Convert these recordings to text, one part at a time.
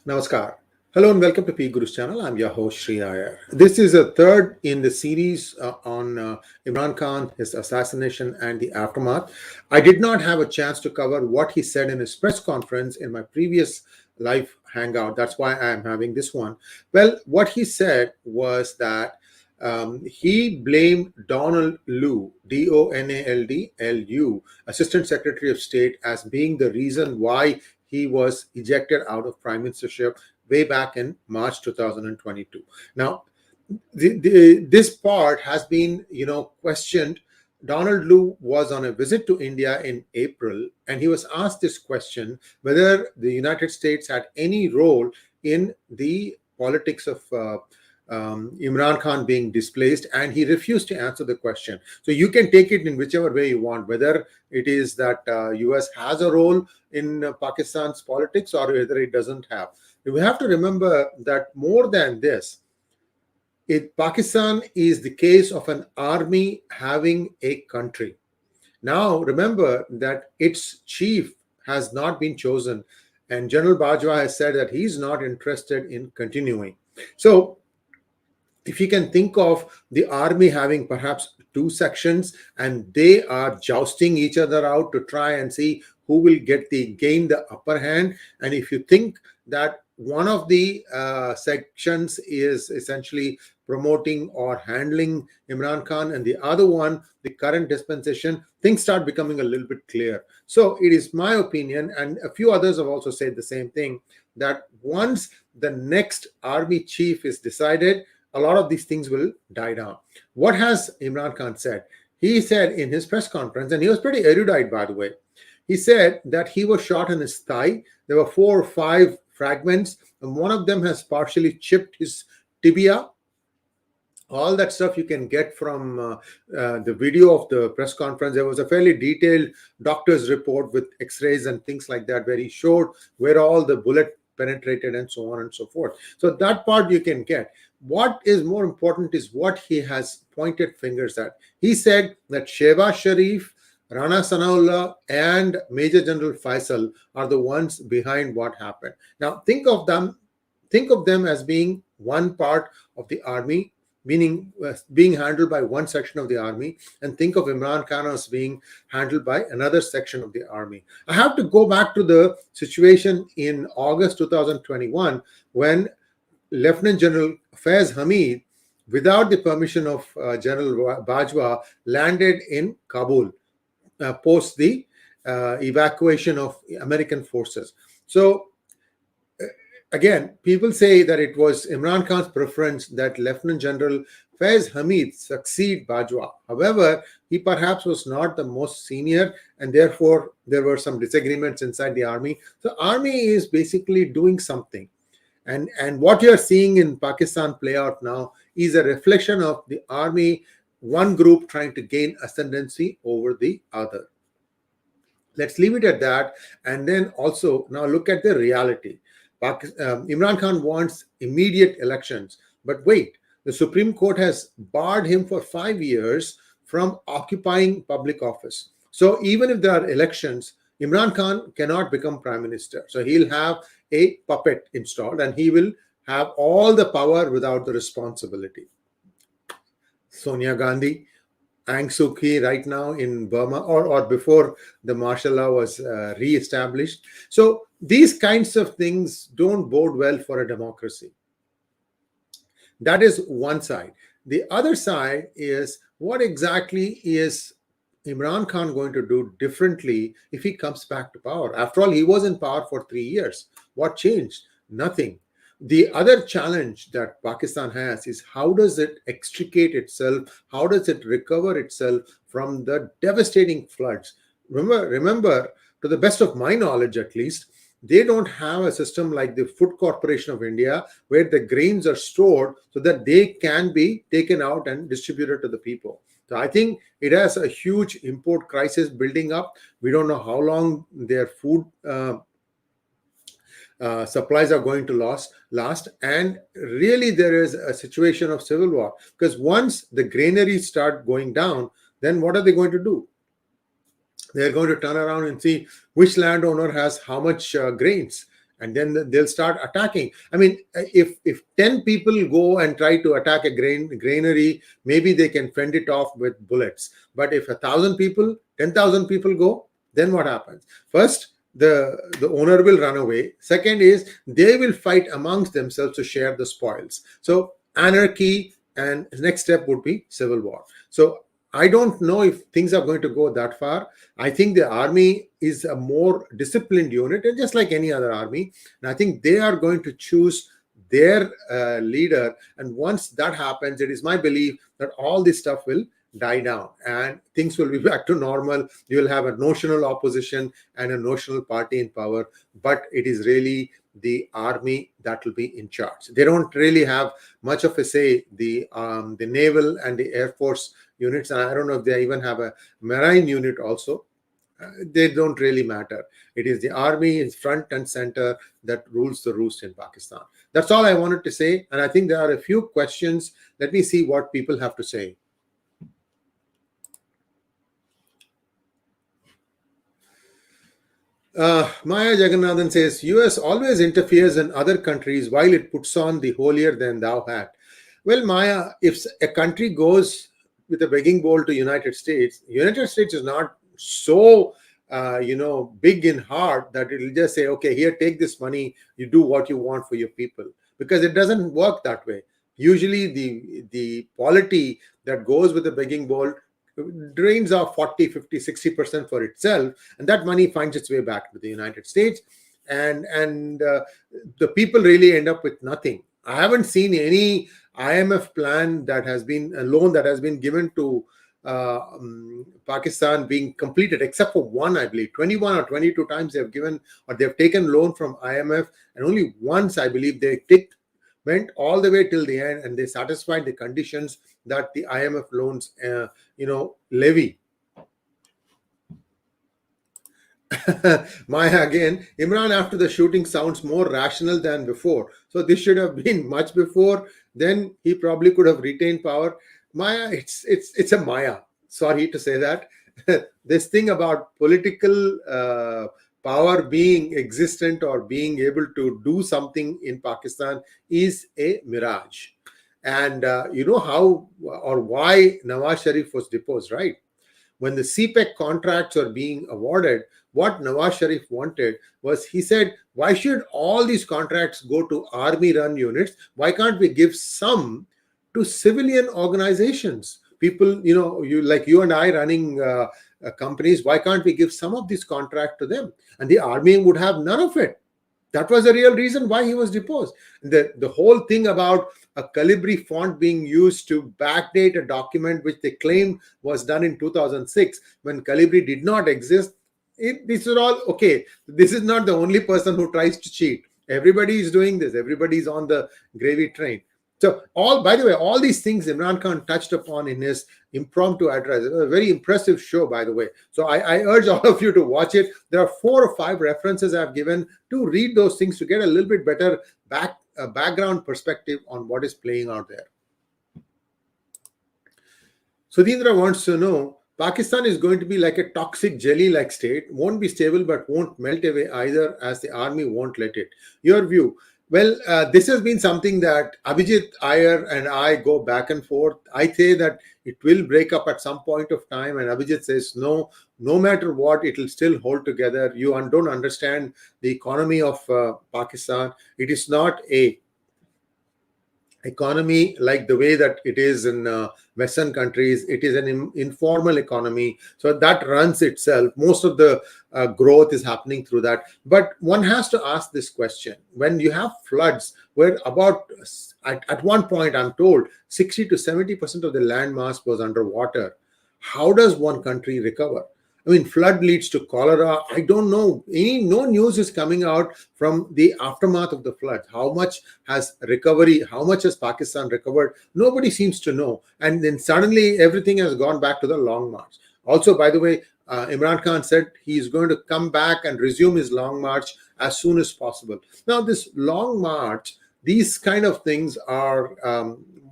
Namaskar. Hello and welcome to P Guru's channel. I'm your host Sri Iyer. This is a third in the series on Imran Khan, his assassination, and the aftermath. I did not have a chance to cover what he said in his press conference in my previous live hangout. That's why I'm having this one. Well, what he said was that he blamed Donald Lu, Donaldlu, Assistant Secretary of State, as being the reason why he was ejected out of prime ministership way back in March 2022. Now, this part has been, questioned. Donald Lu was on a visit to India in April, and he was asked this question whether the United States had any role in the politics of Imran Khan being displaced, and he refused to answer the question. So you can take it in whichever way you want, whether it is that US has a role in Pakistan's politics or whether it doesn't have. We have to remember that more than this, Pakistan is the case of an army having a country. Now, remember that its chief has not been chosen, and General Bajwa has said that he's not interested in continuing. So, if you can think of the army having perhaps two sections and they are jousting each other out to try and see who will gain the upper hand, and if you think that one of the sections is essentially promoting or handling Imran Khan and the other one the current dispensation, things start becoming a little bit clear. So it is my opinion, and a few others have also said the same thing, that once the next army chief is decided, a lot of these things will die down. What has Imran Khan said? He said in his press conference, and he was pretty erudite, by the way, he said that he was shot in his thigh. There were 4 or 5 fragments, and one of them has partially chipped his tibia. All that stuff you can get from the video of the press conference. There was a fairly detailed doctor's report with x-rays and things like that, where he showed where all the bullet penetrated and so on and so forth. So that part you can get. What is more important is what he has pointed fingers at. He said that Shehbaz Sharif, Rana Sanaullah, and Major General Faisal are the ones behind what happened. Now think of them as being one part of the army, meaning being handled by one section of the army, and think of Imran Khan as being handled by another section of the army. I have to go back to the situation in August 2021 when Lieutenant General Faiz Hamid, without the permission of General Bajwa, landed in Kabul post the evacuation of American forces. So again, people say that it was Imran Khan's preference that Lieutenant General Faiz Hamid succeed Bajwa. However, he perhaps was not the most senior, and therefore there were some disagreements inside the army. So army is basically doing something. And what you're seeing in Pakistan play out now is a reflection of the army, one group trying to gain ascendancy over the other. Let's leave it at that. And then also now look at the reality. Imran Khan wants immediate elections. But wait, the Supreme Court has barred him for 5 years from occupying public office. So even if there are elections, Imran Khan cannot become prime minister. So he'll have a puppet installed and he will have all the power without the responsibility. Sonia Gandhi, Aung San Suu Kyi right now in Burma, or before the martial law was re-established. So these kinds of things don't bode well for a democracy. That is one side. The other side is, what exactly is Imran Khan going to do differently if he comes back to power? After all, he was in power for 3 years. What changed? Nothing. The other challenge that Pakistan has is, how does it extricate itself? How does it recover itself from the devastating floods? Remember, to the best of my knowledge at least, they don't have a system like the Food Corporation of India where the grains are stored so that they can be taken out and distributed to the people. So I think it has a huge import crisis building up. We don't know how long their food supplies are going to last, and really there is a situation of civil war, because once the granaries start going down, then what are they going to do? They're going to turn around and see which landowner has how much grains, and then they'll start attacking. I mean, if 10 people go and try to attack a granary, maybe they can fend it off with bullets. But if 1,000 people, 10,000 people go, then what happens? First, the owner will run away. Second is they will fight amongst themselves to share the spoils. So anarchy, and the next step would be civil war. So I don't know if things are going to go that far. I think the army is a more disciplined unit, and just like any other army, and I think they are going to choose their leader. And once that happens, it is my belief that all this stuff will die down and things will be back to normal. You will have a notional opposition and a notional party in power, but it is really the army that will be in charge. They don't really have much of a say. The naval and the air force units, and I don't know if they even have a marine unit also. They don't really matter. It is the army is front and center that rules the roost in Pakistan. That's all I wanted to say, and I think there are a few questions. Let me see what people have to say. Maya Jagannathan says, US always interferes in other countries while it puts on the holier than thou hat. Well, Maya, if a country goes with a begging bowl to United States is not so big in heart that it'll just say, okay, here, take this money, you do what you want for your people, because it doesn't work that way. Usually the polity that goes with the begging bowl drains off 40, 50, 60% for itself, and that money finds its way back to the United States, and the people really end up with nothing. I haven't seen any IMF plan that has been a loan that has been given to Pakistan being completed, except for one, I believe. 21 or 22 times they've given or they've taken loan from IMF, and only once, I believe, went all the way till the end and they satisfied the conditions that the IMF loans levy. Maya again, Imran after the shooting sounds more rational than before. So this should have been much before. Then he probably could have retained power. Maya, it's a Maya. Sorry to say that. This thing about political power being existent or being able to do something in Pakistan is a mirage. And you know how or why Nawaz Sharif was deposed, right? When the CPEC contracts are being awarded, what Nawaz Sharif wanted was, he said, why should all these contracts go to army run units? Why can't we give some to civilian organizations? People, you and I running companies, why can't we give some of this contract to them? And the army would have none of it. That was the real reason why he was deposed. The whole thing about a Calibri font being used to backdate a document which they claimed was done in 2006 when Calibri did not exist. This is all okay. This is not the only person who tries to cheat. Everybody is doing this. Everybody is on the gravy train. So, by the way, all these things Imran Khan touched upon in his impromptu address. It was a very impressive show, by the way. So I urge all of you to watch it. There are 4 or 5 references I've given to read those things to get a little bit better background perspective on what is playing out there. Sudhindra wants to know, Pakistan is going to be like a toxic jelly-like state, won't be stable but won't melt away either, as the army won't let it. Your view? Well, this has been something that Abhijit Iyer and I go back and forth. I say that it will break up at some point of time, and Abhijit says no matter what, it will still hold together. You don't understand the economy of Pakistan. It is not a economy like the way that it is in Western countries. It is an informal economy, so that runs itself. Most of the growth is happening through that. But one has to ask this question: when you have floods, where about at one point, I'm told 60 to 70% of the land mass was underwater, how does one country recover? I mean, flood leads to cholera. I don't know. No news is coming out from the aftermath of the flood. How much has Pakistan recovered? Nobody seems to know. And then suddenly everything has gone back to the long march. Also, by the way, Imran Khan said he's going to come back and resume his long march as soon as possible. Now, this long march, these kind of things are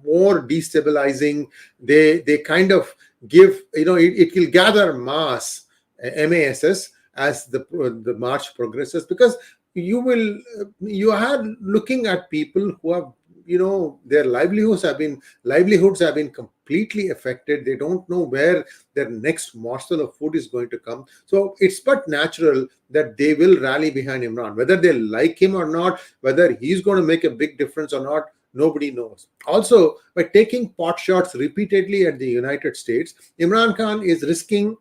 more destabilizing. They kind of give, it will gather mass, MASS, as the march progresses, because you are looking at people who have, their livelihoods have been completely affected. They don't know where their next morsel of food is going to come. So it's but natural that they will rally behind Imran, whether they like him or not, whether he's going to make a big difference or not. Nobody knows. Also, by taking pot shots repeatedly at the United States, Imran Khan is risking,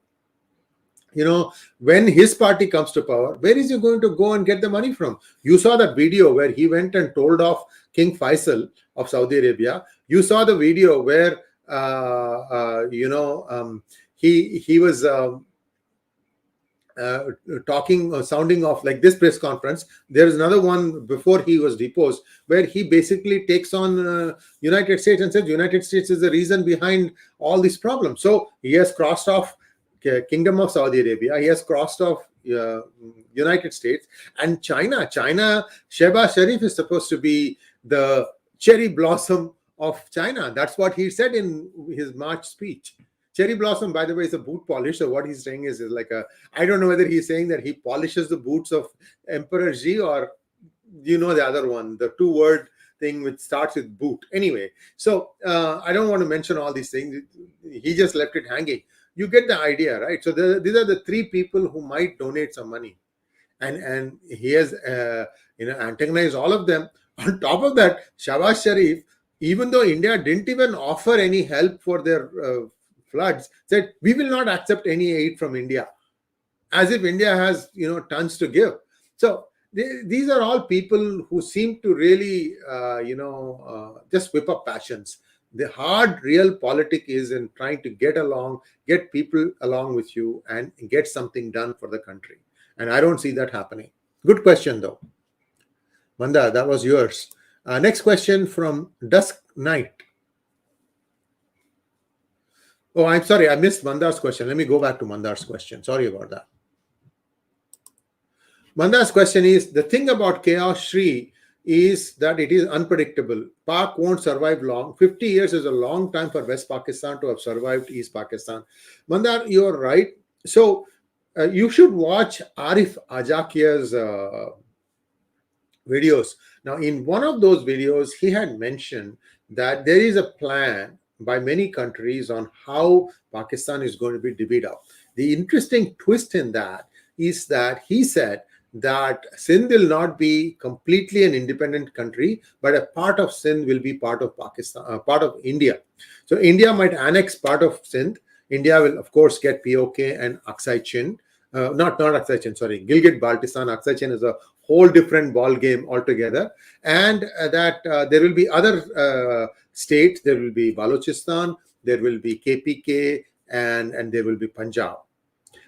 when his party comes to power, where is he going to go and get the money from? You saw that video where he went and told off King Faisal of Saudi Arabia. You saw the video where he was talking or sounding off like this press conference. There is another one before he was deposed where he basically takes on United States and says United States is the reason behind all these problems. So he has crossed off Kingdom of Saudi Arabia, he has crossed off United States and China. Shehbaz Sharif is supposed to be the cherry blossom of China. That's what he said in his March speech. Cherry blossom, by the way, is a boot polish. So what he's saying is like I don't know whether he's saying that he polishes the boots of Emperor Xi, or the other one, the two-word thing which starts with boot. Anyway, so I don't want to mention all these things. He just left it hanging. You get the idea, right? So these are the three people who might donate some money, and he has antagonized all of them. On top of that, Shehbaz Sharif, even though India didn't even offer any help for their floods, said we will not accept any aid from India, as if India has tons to give. So these are all people who seem to really just whip up passions. The hard real politic is in trying to get people along with you and get something done for the country, and I don't see that happening. Good question though, Manda, that was yours. Next question from Dusk Night. Oh, I'm sorry, I missed Mandar's question. Let me go back to Mandar's question. Sorry about that. Mandar's question is, the thing about Chaos Sri is that it is unpredictable. Pak won't survive long. 50 years is a long time for West Pakistan to have survived East Pakistan. Mandar, you're right. So you should watch Arif Ajakia's videos. Now, in one of those videos, he had mentioned that there is a plan by many countries on how Pakistan is going to be divvied up. The interesting twist in that is that he said that Sindh will not be completely an independent country, but a part of Sindh will be part of Pakistan, part of India. So India might annex part of Sindh. India will, of course, get POK and Aksai Chin. Not Aksai Chin, sorry, Gilgit Baltistan. Aksai Chin is a whole different ball game altogether. And that there will be other states. There will be Balochistan, there will be KPK, and there will be Punjab.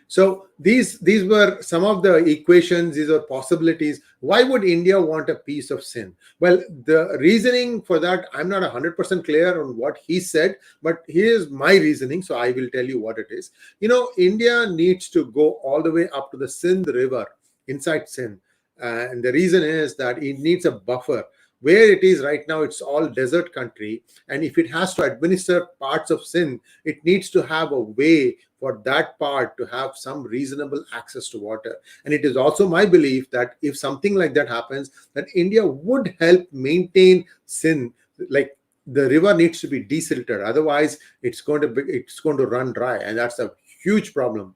So these were some of the equations, these are possibilities. Why would India want a piece of Sindh? Well, the reasoning for that, I'm not 100% clear on what he said, but here's my reasoning, so I will tell you what it is. India needs to go all the way up to the Sindh River, inside Sindh. And the reason is that it needs a buffer. Where it is right now, it's all desert country. And if it has to administer parts of Sindh, it needs to have a way for that part to have some reasonable access to water. And it is also my belief that if something like that happens, that India would help maintain Sindh. Like the river needs to be desilted. Otherwise, it's going to run dry. And that's a huge problem.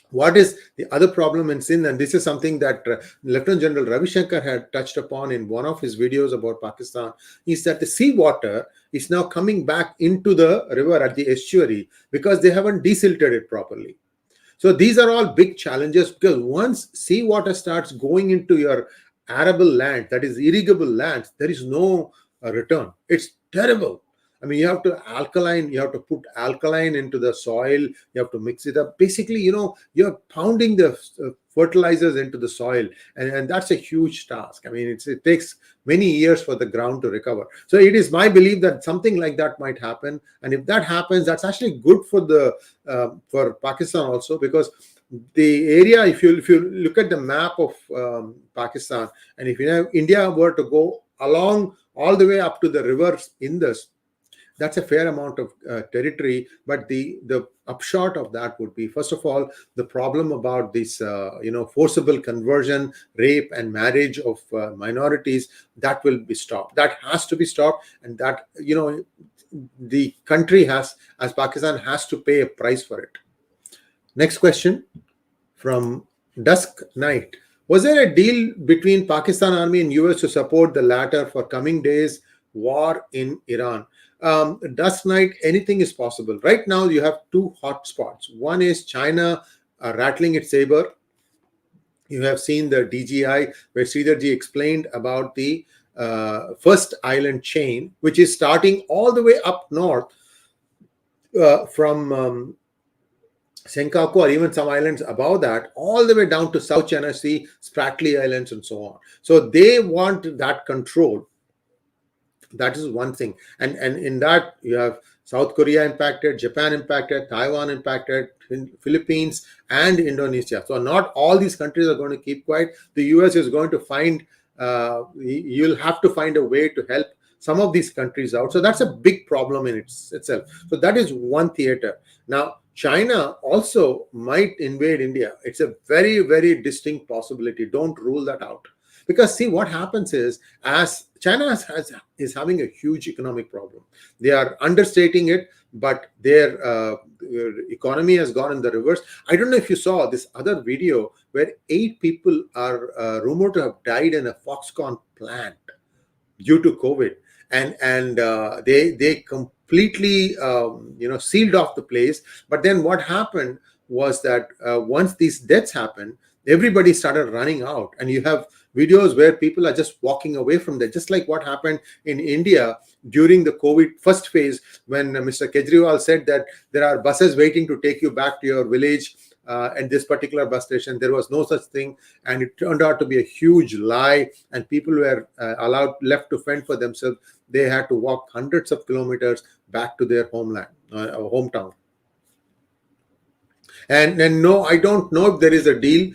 What is the other problem in Sindh? And this is something that Lieutenant General Ravi Shankar had touched upon in one of his videos about Pakistan, is that the seawater is now coming back into the river at the estuary because they haven't desilted it properly. So these are all big challenges, because once seawater starts going into your arable land, that is irrigable land, there is no return. It's terrible. I mean, you have to put alkaline into the soil, you have to mix it up. Basically, you're pounding the fertilizers into the soil, and that's a huge task. I mean, it takes many years for the ground to recover. So it is my belief that something like that might happen. And if that happens, that's actually good for Pakistan also, because the area, if you look at the map of Pakistan, and if India were to go along all the way up to the river Indus, That's a fair amount of territory. But the upshot of that would be, first of all, the problem about this forcible conversion, rape, and marriage of minorities, that will be stopped. That has to be stopped, and that the country has, as Pakistan, has to pay a price for it. Next question from Dusk Night. Was there a deal between Pakistan Army and US to support the latter for coming days war in Iran? Dusk Night, anything is possible. Right now, you have two hot spots. One is China rattling its saber. You have seen the DGI, where Sridharji explained about the first island chain, which is starting all the way up north from Senkaku, or even some islands above that, all the way down to South China Sea, Spratly Islands, and so on. So they want that control. That is one thing. And in that, you have South Korea impacted, Japan impacted, Taiwan impacted, Philippines, and Indonesia. So not all these countries are going to keep quiet. The US is going to find, you'll have to find a way to help some of these countries out. So that's a big problem in itself. So that is one theater. Now, China also might invade India. It's a very, very distinct possibility. Don't rule that out. Because see, what happens is, as China is having a huge economic problem. They are understating it, but their economy has gone in the reverse. I don't know if you saw this other video where 8 people are rumored to have died in a Foxconn plant due to COVID, and they completely sealed off the place. But then what happened was that once these deaths happened, everybody started running out, and you have videos where people are just walking away from there, just like what happened in India during the COVID first phase, when Mr. Kejriwal said that there are buses waiting to take you back to your village at this particular bus station. There was no such thing, and it turned out to be a huge lie, and people were left to fend for themselves. They had to walk hundreds of kilometers back to their homeland, hometown. And no, I don't know if there is a deal.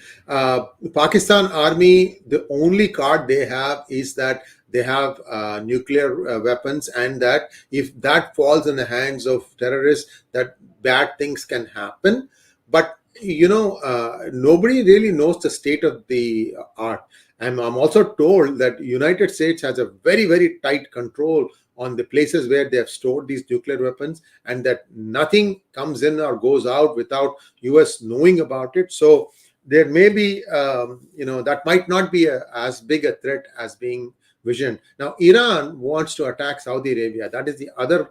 Pakistan Army, the only card they have is that they have nuclear weapons, and that if that falls in the hands of terrorists, that bad things can happen. But nobody really knows the state of the art. And I'm also told that United States has a very, very tight control on the places where they have stored these nuclear weapons, and that nothing comes in or goes out without US knowing about it. So there may be, that might not be as big a threat as being visioned. Now, Iran wants to attack Saudi Arabia. That is the other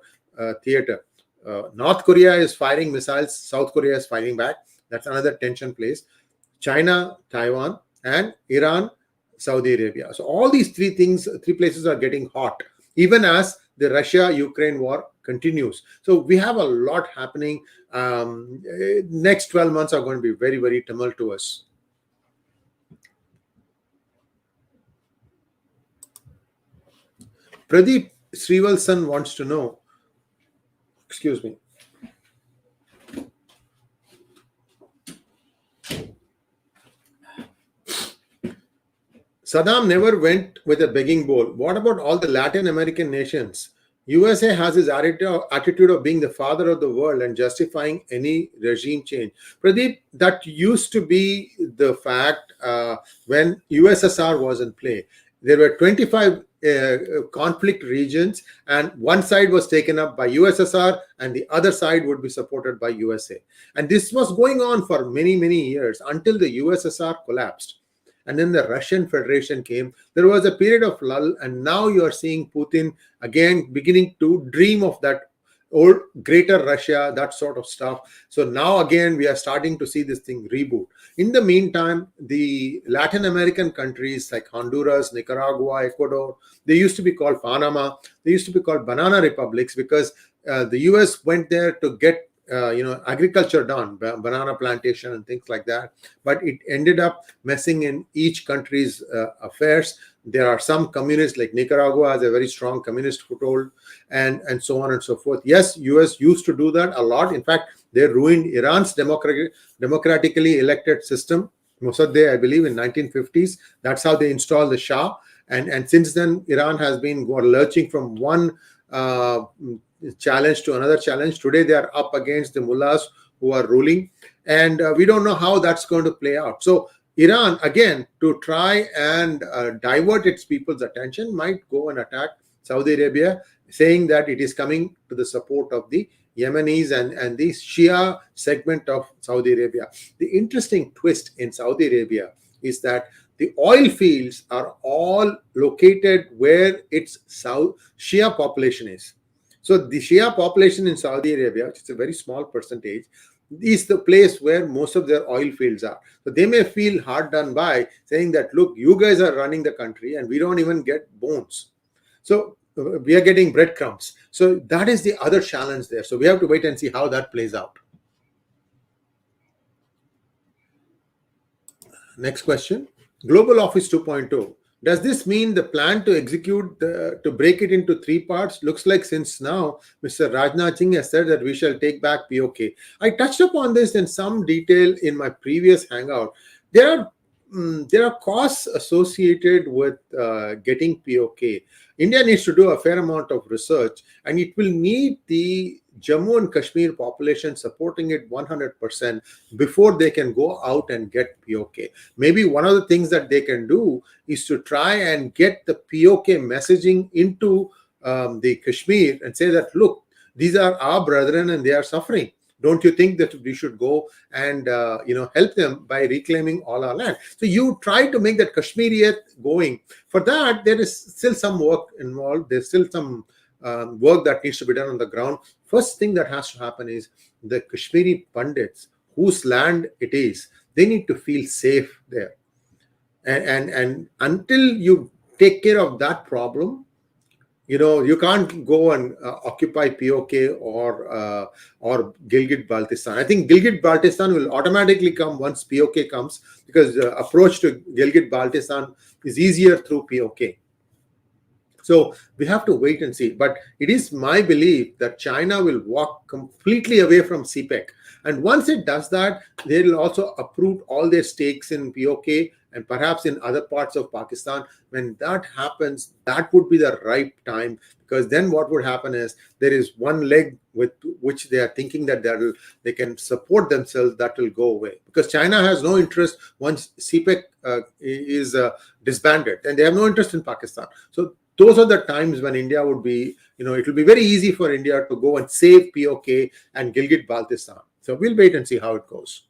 theater. North Korea is firing missiles. South Korea is firing back. That's another tension place. China, Taiwan, and Iran, Saudi Arabia. So all these three places are getting hot, even as the Russia-Ukraine war continues. So we have a lot happening. Next 12 months are going to be very, very tumultuous. Pradeep Srivalsan wants to know, excuse me, Saddam never went with a begging bowl. What about all the Latin American nations? USA has his attitude of being the father of the world and justifying any regime change. Pradeep, that used to be the fact when USSR was in play. There were 25 conflict regions, and one side was taken up by USSR and the other side would be supported by USA. And this was going on for many, many years until the USSR collapsed. And then the Russian Federation came. There was a period of lull, and now you are seeing Putin again beginning to dream of that old greater Russia, that sort of stuff. So now again, we are starting to see this thing reboot. In the meantime, the Latin American countries like Honduras, Nicaragua, Ecuador, they used to be called Panama. They used to be called banana republics because the US went there to get agriculture done, banana plantation and things like that. But it ended up messing in each country's affairs. There are some communists, like Nicaragua has a very strong communist foothold, and so on and so forth. Yes, US used to do that a lot. In fact, they ruined Iran's democratically elected system, Mossadegh, I believe, in 1950s. That's how they installed the Shah. And since then, Iran has been lurching from one challenge to another challenge. Today they are up against the mullahs who are ruling, and we don't know how that's going to play out. So Iran, again, to try and divert its people's attention, might go and attack Saudi Arabia, saying that it is coming to the support of the Yemenis and the Shia segment of Saudi Arabia. The interesting twist in Saudi Arabia is that the oil fields are all located where its South Shia population is. So the Shia population in Saudi Arabia, which is a very small percentage, is the place where most of their oil fields are. So they may feel hard done by, saying that, look, you guys are running the country and we don't even get bones. So we are getting breadcrumbs. So that is the other challenge there. So we have to wait and see how that plays out. Next question. Global Office 2.0. Does this mean the plan to execute to break it into three parts? Looks like since now Mr. Rajnath Singh has said that we shall take back POK. I touched upon this in some detail in my previous hangout. There are costs associated with getting POK. India needs to do a fair amount of research, and it will need the Jammu and Kashmir population supporting it 100% before they can go out and get POK. Maybe one of the things that they can do is to try and get the POK messaging into the Kashmir and say that, look, these are our brethren and they are suffering. Don't you think that we should go and help them by reclaiming all our land? So you try to make that Kashmiriyat going. For that, there is still some work involved. There's still some work that needs to be done on the ground. First thing that has to happen is the Kashmiri Pandits, whose land it is, they need to feel safe there. And until you take care of that problem, you can't go and occupy POK or Gilgit-Baltistan. I think Gilgit-Baltistan will automatically come once POK comes, because the approach to Gilgit-Baltistan is easier through POK. So we have to wait and see. But it is my belief that China will walk completely away from CPEC. And once it does that, they will also uproot all their stakes in POK and perhaps in other parts of Pakistan. When that happens, that would be the right time, because then what would happen is there is one leg with which they are thinking that they can support themselves, that will go away. Because China has no interest once CPEC is disbanded, and they have no interest in Pakistan. So those are the times when India would be, it will be very easy for India to go and save POK and Gilgit-Baltistan. So we'll wait and see how it goes.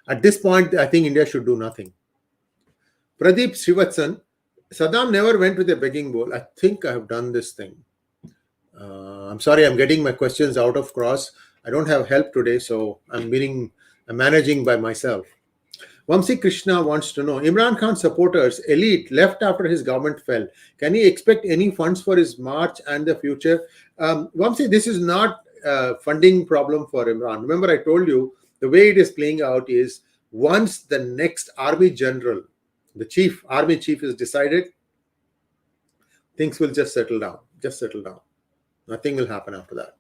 At this point, I think India should do nothing. Pradeep Srivatsan, Saddam never went with a begging bowl. I think I have done this thing. I'm sorry, I'm getting my questions out of cross. I don't have help today, so I'm managing by myself. Vamsi Krishna wants to know, Imran Khan supporters, elite, left after his government fell. Can he expect any funds for his march and the future? Vamsi, this is not a funding problem for Imran. Remember, I told you, the way it is playing out is once the next army general, the army chief is decided, things will just settle down. Nothing will happen after that.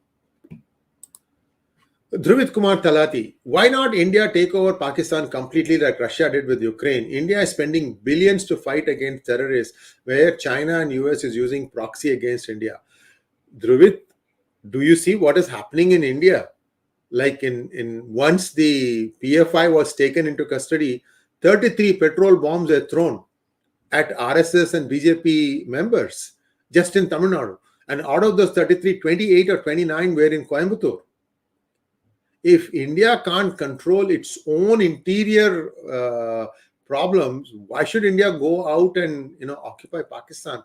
Dhruvit Kumar Talati, why not India take over Pakistan completely like Russia did with Ukraine? India is spending billions to fight against terrorists, where China and US is using proxy against India. Dhruvit, do you see what is happening in India? Like in once the PFI was taken into custody, 33 petrol bombs were thrown at RSS and BJP members just in Tamil Nadu. And out of those 33, 28 or 29 were in Coimbatore. If India can't control its own interior problems, why should India go out and occupy Pakistan?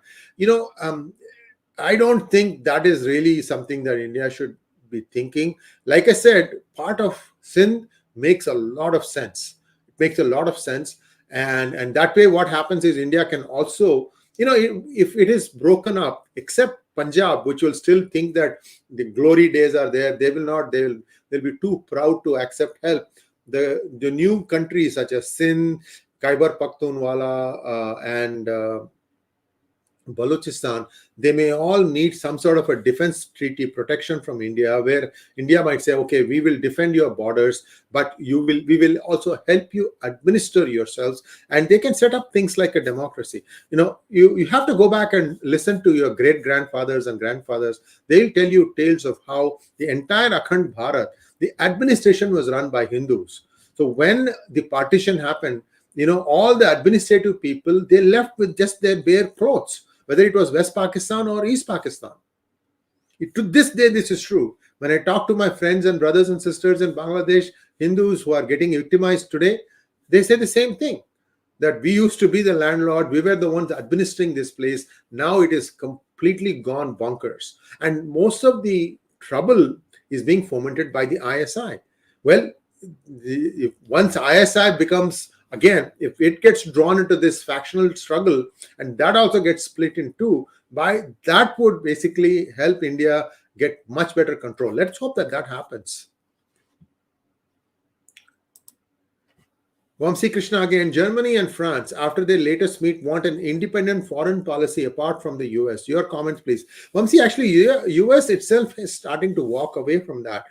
I don't think that is really something that India should be thinking. Like I said, part of Sindh makes a lot of sense. It makes a lot of sense, and that way, what happens is India can also, if it is broken up, except Punjab, which will still think that the glory days are there, they will not. They'll be too proud to accept help. The new countries such as Sindh, Khyber Pakhtunwala, and Balochistan, they may all need some sort of a defense treaty protection from India, where India might say, okay, we will defend your borders, but we will also help you administer yourselves, and they can set up things like a democracy. You have to go back and listen to your great grandfathers and grandfathers. They'll tell you tales of how the entire Akhand Bharat, the administration was run by Hindus. So when the partition happened, all the administrative people, they left with just their bare clothes, whether it was West Pakistan or East Pakistan. To this day, this is true. When I talk to my friends and brothers and sisters in Bangladesh, Hindus who are getting victimized today, they say the same thing, that we used to be the landlord, we were the ones administering this place. Now it is completely gone bonkers. And most of the trouble is being fomented by the ISI. Well, if once ISI becomes, again, if it gets drawn into this factional struggle, and that also gets split in two, by that would basically help India get much better control. Let's hope that that happens. Vamsi Krishna again, Germany and France, after their latest meet, want an independent foreign policy apart from the US. Your comments, please. Vamsi, actually, US itself is starting to walk away from that.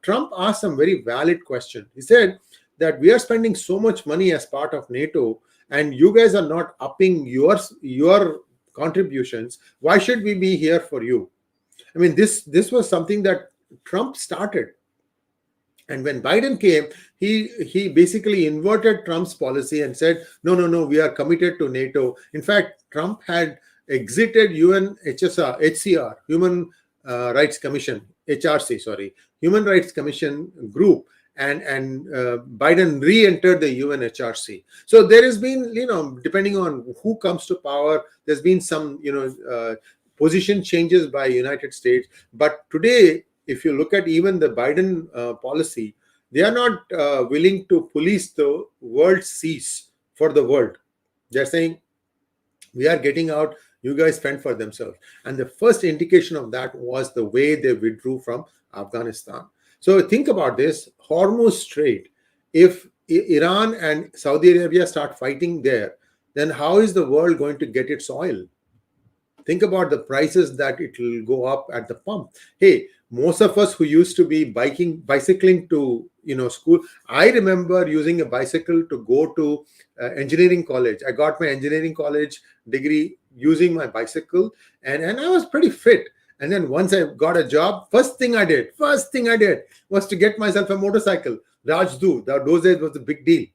Trump asked some very valid question. He said that we are spending so much money as part of NATO, and you guys are not upping your contributions. Why should we be here for you? I mean, this was something that Trump started. And when Biden came, he basically inverted Trump's policy and said, no, we are committed to NATO. In fact, Trump had exited HCR, Human Rights Commission, HRC, sorry, Human Rights Commission group, and Biden re-entered the UNHRC. So there has been, depending on who comes to power, there's been some, position changes by United States. But today, if you look at even the Biden policy, they are not willing to police the world seas for the world. They're saying, we are getting out, you guys fend for themselves. And the first indication of that was the way they withdrew from Afghanistan. So think about this, Hormuz Strait. If Iran and Saudi Arabia start fighting there, then how is the world going to get its oil? Think about the prices that it will go up at the pump. Hey, most of us who used to be bicycling to school, I remember using a bicycle to go to engineering college. I got my engineering college degree using my bicycle, and I was pretty fit. And then once I got a job, first thing I did was to get myself a motorcycle. Rajdu, those days was a big deal.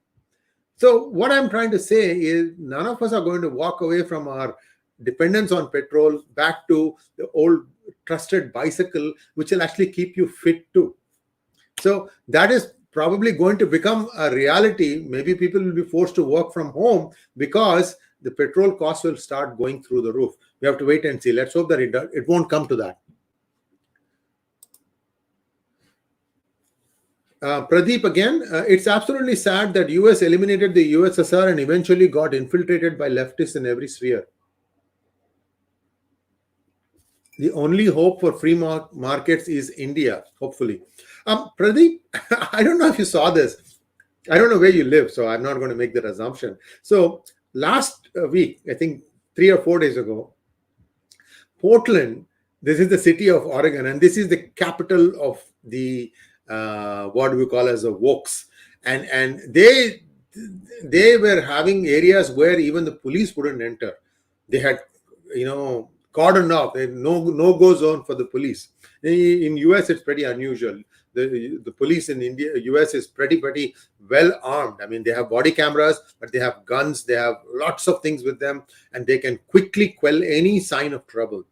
So what I'm trying to say is, none of us are going to walk away from our dependence on petrol back to the old trusted bicycle, which will actually keep you fit too. So that is probably going to become a reality. Maybe people will be forced to work from home because the petrol costs will start going through the roof. We have to wait and see. Let's hope that it won't come to that. Pradeep again, it's absolutely sad that US eliminated the USSR and eventually got infiltrated by leftists in every sphere. The only hope for free markets is India, hopefully. Pradeep, I don't know if you saw this. I don't know where you live, so I'm not going to make that assumption. So last week, I think 3 or 4 days ago, Portland, this is the city of Oregon, and this is the capital of the what we call as the wokes. And they were having areas where even the police wouldn't enter. They had, cordoned off, no-go zone for the police. In US, it's pretty unusual. The police in US is pretty well armed. I mean, they have body cameras, but they have guns, they have lots of things with them, and they can quickly quell any sign of trouble.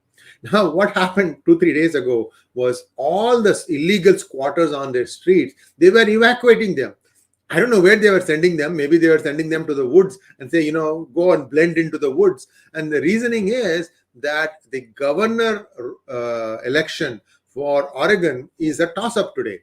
Now, what happened 2-3 days ago was all the illegal squatters on their streets, they were evacuating them. I don't know where they were sending them. Maybe they were sending them to the woods and say, go and blend into the woods. And the reasoning is that the governor election for Oregon is a toss-up today.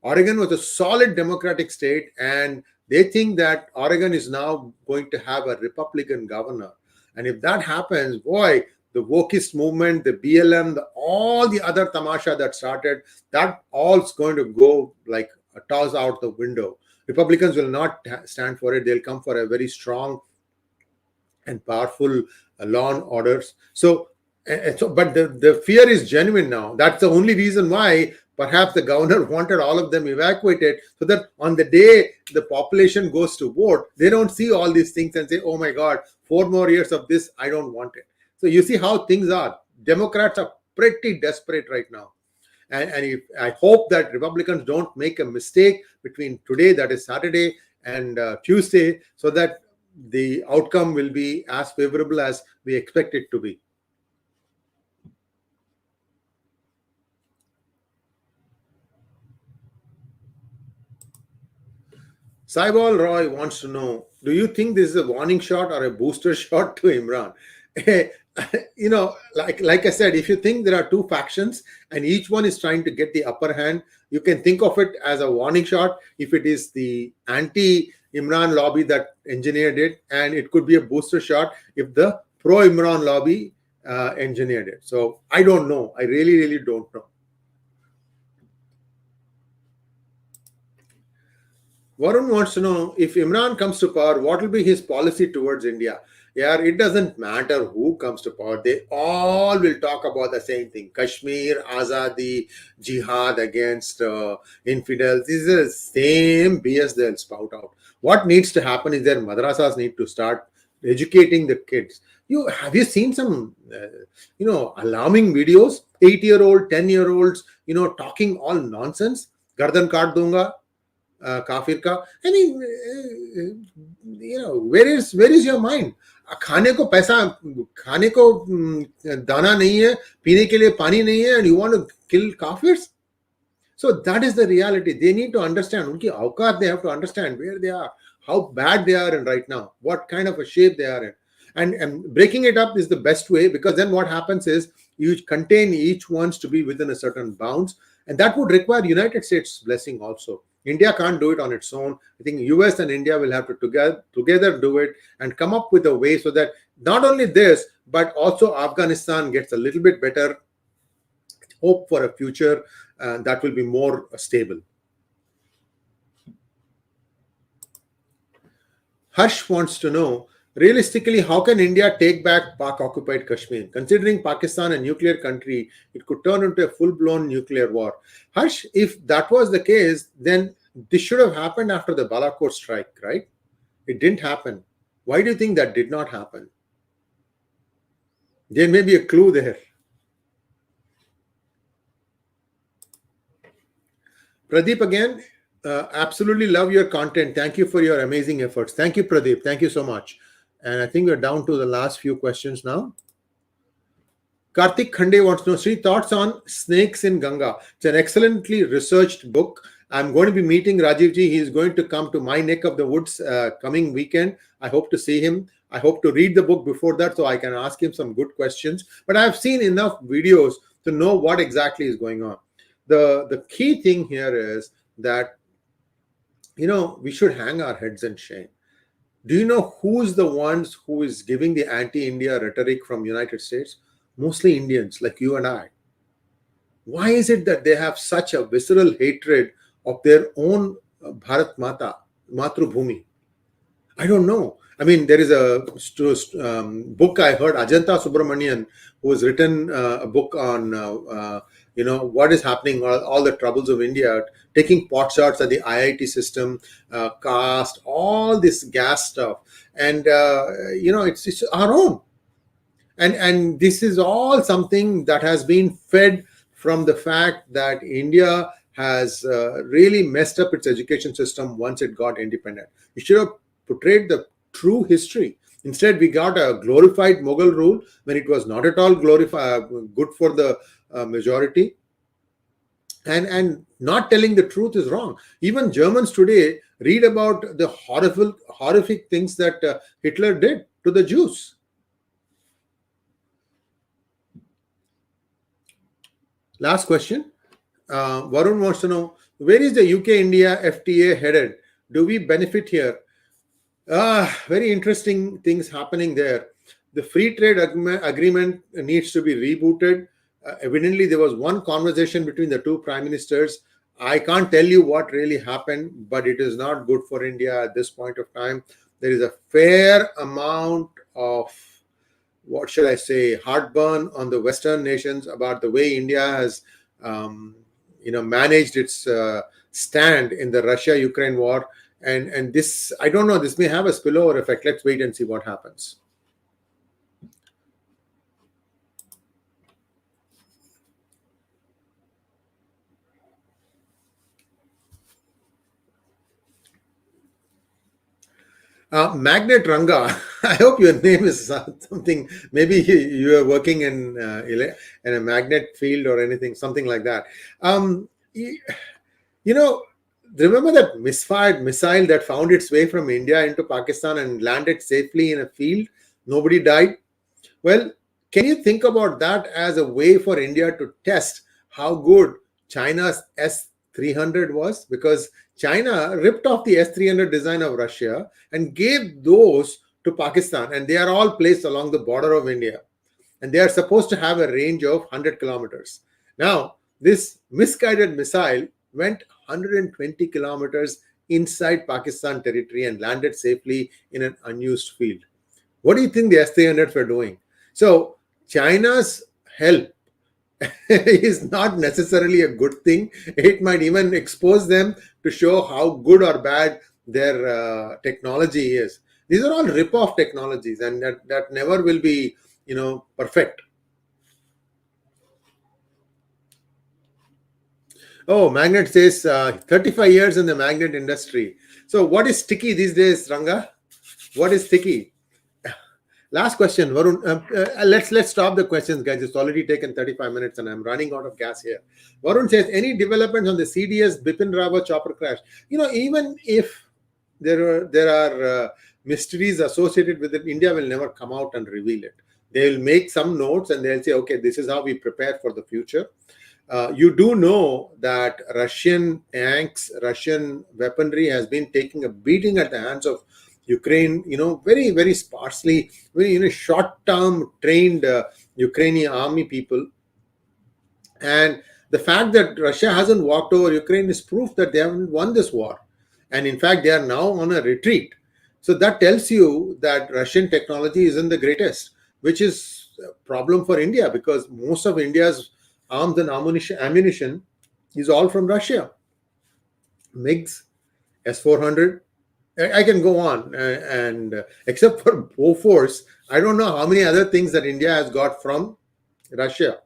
Oregon was a solid Democratic state, and they think that Oregon is now going to have a Republican governor. And if that happens, boy, the wokist movement, the BLM, all the other tamasha that started, that all's going to go like a toss out the window. Republicans will not stand for it. They'll come for a very strong and powerful law and orders. But the fear is genuine now. That's the only reason why perhaps the governor wanted all of them evacuated, so that on the day the population goes to vote, they don't see all these things and say, oh my God, 4 more years of this, I don't want it. So you see how things are. Democrats are pretty desperate right now. And if, I hope that Republicans don't make a mistake between today, that is Saturday, and Tuesday, so that the outcome will be as favorable as we expect it to be. Saibal Roy wants to know, do you think this is a warning shot or a booster shot to Imran? Like I said, if you think there are two factions and each one is trying to get the upper hand, you can think of it as a warning shot if it is the anti Imran lobby that engineered it, and it could be a booster shot if the pro Imran lobby engineered it. So I don't know. I really, really don't know. Varun wants to know, if Imran comes to power, what will be his policy towards India? Yeah, it doesn't matter who comes to power. They all will talk about the same thing: Kashmir, Azadi, jihad against infidels. This is the same BS they'll spout out. What needs to happen is their madrasas need to start educating the kids. You seen some alarming videos? 8-year-old, 10-year-olds, talking all nonsense. Gardan kaat dunga, काफिर का. I mean, where is your mind? खाने को पैसा, खाने को दाना नहीं है, पीने के लिए पानी नहीं है, and you want to kill kafirs? So that is the reality. They need to understand. उनकी औकात, they have to understand where they are, how bad they are in right now, what kind of a shape they are in. And breaking it up is the best way, because then what happens is you contain each ones to be within a certain bounds, and that would require United States blessing also. India can't do it on its own. I think US and India will have to together do it and come up with a way so that not only this, but also Afghanistan gets a little bit better hope for a future that will be more stable. Harsh wants to know, realistically, how can India take back Pak-occupied Kashmir? Considering Pakistan a nuclear country, it could turn into a full-blown nuclear war. Harsh, if that was the case, then this should have happened after the Balakot strike, right? It didn't happen. Why do you think that did not happen? There may be a clue there. Pradeep again, absolutely love your content. Thank you for your amazing efforts. Thank you, Pradeep. Thank you so much. And I think we're down to the last few questions now. Karthik Khande wants to know, Sri, thoughts on snakes in Ganga. It's an excellently researched book. I'm going to be meeting Rajiv ji. He is going to come to my neck of the woods coming weekend. I hope to see him. I hope to read the book before that so I can ask him some good questions. But I've seen enough videos to know what exactly is going on. The key thing here is that, we should hang our heads in shame. Do you know who's the ones who is giving the anti-India rhetoric from United States? Mostly Indians like you and I. Why is it that they have such a visceral hatred of their own Bharat Mata, Matrubhumi? I don't know. I mean, there is a book I heard, Ajanta Subramanian, who has written a book on, what is happening, all the troubles of India, taking pot shots at the IIT system, caste, all this gas stuff. And, it's our own. And this is all something that has been fed from the fact that India has really messed up its education system once it got independent. It should have portrayed the true history. Instead, we got a glorified Mughal rule when it was not at all good for the majority. And not telling the truth is wrong. Even Germans today read about the horrific things that Hitler did to the Jews. Last question. Varun wants to know, where is the UK-India FTA headed? Do we benefit here? Very interesting things happening there. The free trade agreement needs to be rebooted. Evidently, there was one conversation between the two prime ministers. I can't tell you what really happened, but it is not good for India at this point of time. There is a fair amount of, what should I say, heartburn on the Western nations about the way India has, um, managed its stand in the Russia-Ukraine war. And this, I don't know, this may have a spillover effect. Let's wait and see what happens. Magnet Ranga, I hope your name is something. Maybe you are working in a magnet field or anything, something like that. Y- you know, remember that misfired missile that found its way from India into Pakistan and landed safely in a field? Nobody died. Well, can you think about that as a way for India to test how good China's S-300 was? Because China ripped off the S-300 design of Russia and gave those to Pakistan, and they are all placed along the border of India. And they are supposed to have a range of 100 kilometers. Now, this misguided missile went 120 kilometers inside Pakistan territory and landed safely in an unused field. What do you think the S-300s were doing? So China's help is not necessarily a good thing. It might even expose them to show how good or bad their technology is. These are all rip-off technologies, and that never will be, perfect. Oh, Magnet says 35 years in the magnet industry. So what is sticky these days, Ranga? What is sticky? Last question, Varun. Let's stop the questions, guys. It's already taken 35 minutes, and I'm running out of gas here. Varun says, any developments on the CDS Bipin Rawat chopper crash? Even if there are mysteries associated with it, India will never come out and reveal it. They will make some notes and they'll say, okay, this is how we prepare for the future. You do know that Russian tanks, Russian weaponry has been taking a beating at the hands of Ukraine, very, very sparsely, very, short-term trained Ukrainian army people. And the fact that Russia hasn't walked over Ukraine is proof that they haven't won this war. And in fact, they are now on a retreat. So that tells you that Russian technology isn't the greatest, which is a problem for India because most of India's arms and ammunition is all from Russia. MiGs, S-400, I can go on, and except for Bofors, I don't know how many other things that India has got from Russia.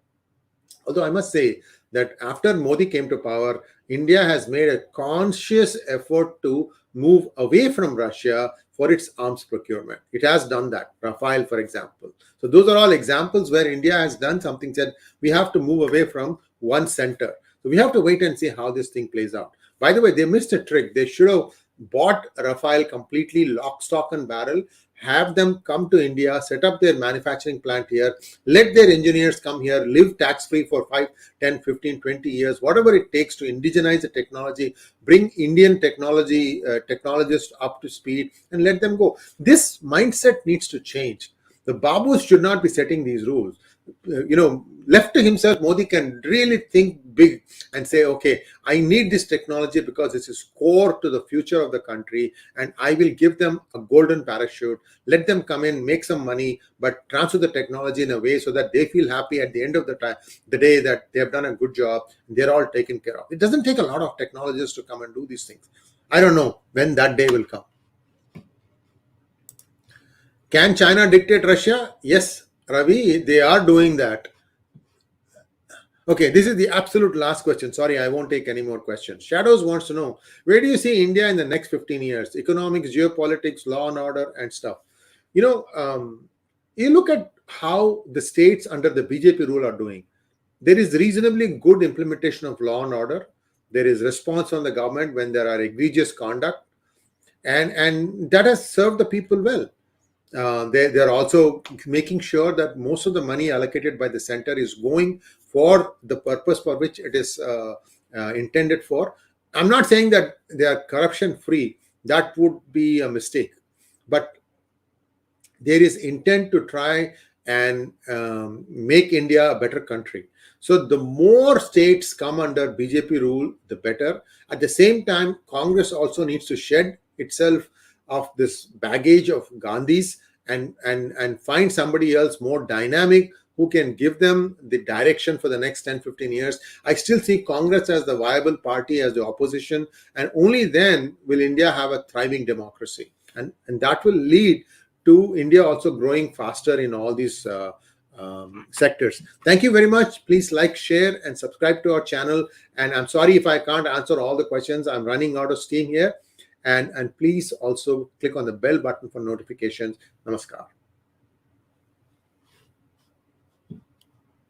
Although I must say that after Modi came to power, India has made a conscious effort to move away from Russia for its arms procurement. It has done that. Rafale, for example. So those are all examples where India has done something, said we have to move away from one center. So we have to wait and see how this thing plays out. By the way, they missed a trick. They should have bought Rafale completely lock, stock, and barrel, have them come to India, set up their manufacturing plant here, let their engineers come here, live tax-free for 5, 10, 15, 20 years, whatever it takes to indigenize the technology, bring Indian technologists up to speed, and let them go. This mindset needs to change. The Babus should not be setting these rules. Left to himself, Modi can really think big and say, okay, I need this technology because this is core to the future of the country, and I will give them a golden parachute. Let them come in, make some money, but transfer the technology in a way so that they feel happy at the end of the day that they have done a good job. They're all taken care of. It doesn't take a lot of technologists to come and do these things. I don't know when that day will come. Can China dictate Russia? Yes, Ravi, they are doing that. Okay, this is the absolute last question. Sorry, I won't take any more questions. Shadows wants to know, where do you see India in the next 15 years? Economics, geopolitics, law and order, and stuff. You know, um, you look at how the states under the BJP rule are doing. There is reasonably good implementation of law and order. There is response from the government when there are egregious conduct, and that has served the people well. They're also making sure that most of the money allocated by the center is going for the purpose for which it is intended for. I'm not saying that they are corruption free. That would be a mistake. But there is intent to try and make India a better country. So the more states come under BJP rule, the better. At the same time, Congress also needs to shed itself of this baggage of Gandhi's and find somebody else more dynamic who can give them the direction for the next 10-15 years. I still see Congress as the viable party, as the opposition, and only then will India have a thriving democracy. And that will lead to India also growing faster in all these sectors. Thank you very much. Please like, share, and subscribe to our channel. And I'm sorry if I can't answer all the questions. I'm running out of steam here. And please also click on the bell button for notifications. Namaskar.